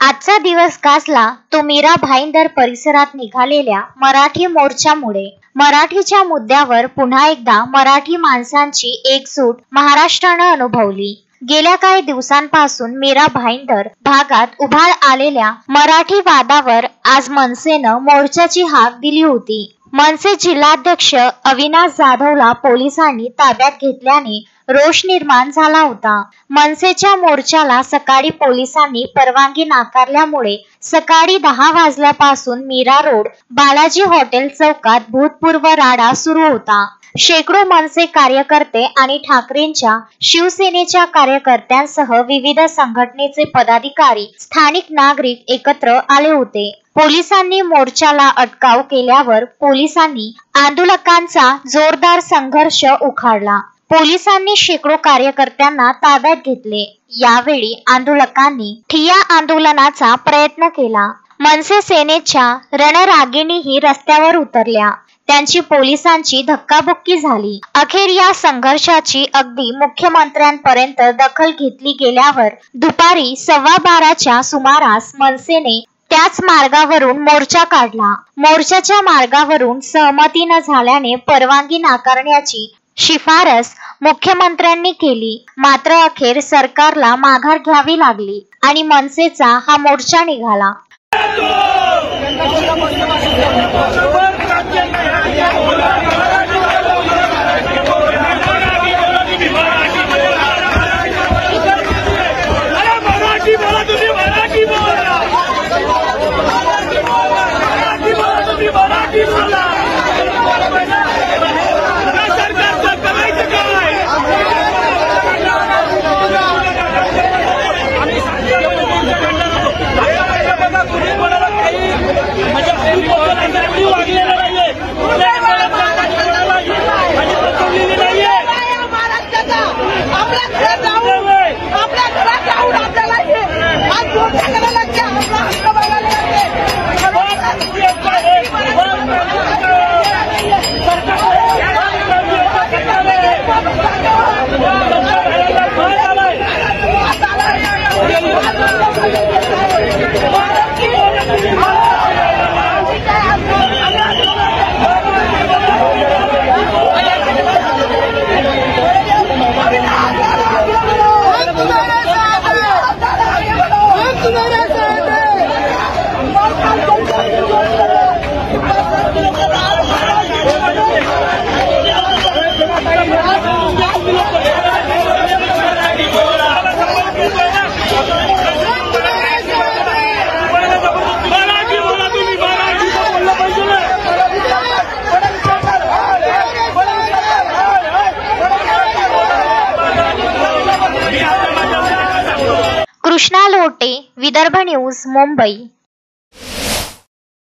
आजचा दिवस गाजला तो मीरा भाईंदर परिसरात निघालेल्या मराठी मोर्चामुळे। मराठीच्या मुद्द्यावर पुन्हा एकदा मराठी माणसांची एकजूट महाराष्ट्रानं अनुभवली। गेल्या काही दिवसांपासून मीरा भाईंदर भागात उभा आलेल्या मराठी वादावर आज मनसेनं मोर्चाची हाक दिली होती। मनसे जिल्हाध्यक्ष अविनाश जाधवला पोलिसांनी ताब्यात घेतल्याने रोष निर्माण झाला होता। मनसेच्या मोर्चाला सकाळी पोलिसांनी परवानगी नाकारल्यामुळे सकाळी 10 वाजल्यापासून मीरा रोड बालाजी हॉटेल चौकात भूतपूर्व राडा सुरू होता। शेकडो मनसे कार्यकर्ते आणि ठाकरेंच्या शिवसेनेच्या कार्यकर्त्यांसह विविध संघटनेचे पदाधिकारी, स्थानिक नागरिक एकत्र आले होते। पोलिसांनी मोर्चाला अटकाव केल्यावर पोलिसांनी आंदोलकांचा जोरदार संघर्ष उखाडला। पोलिसांनी शेकडो कार्यकर्त्यांना ताब्यात घेतले। यावेळी आंदोलकांनी ठिय्या आंदोलनाचा प्रयत्न केला। मनसे सेनेच्या रणरागिणीही रस्त्यावर उतरल्या। त्यांची पोलिसांची धक्काबुक्की झाली। अखेर या संघर्षाची अगदी मुख्यमंत्र्यांपर्यंत दखल घेतली गेल्यावर दुपारी 12:15च्या सुमारास मनसेने त्याच मार्गावरून मोर्चा काढला। मोर्चाच्या मार्गावरून सहमती न झाल्याने परवानगी नाकारण्याची शिफारस मुख्यमंत्र्यांनी केली। मात्र अखेर सरकारला माघार घ्यावी लागली आणि मनसेचा हा मोर्चा निघाला। कृष्णा लोटे, विदर्भ न्यूज, मुंबई।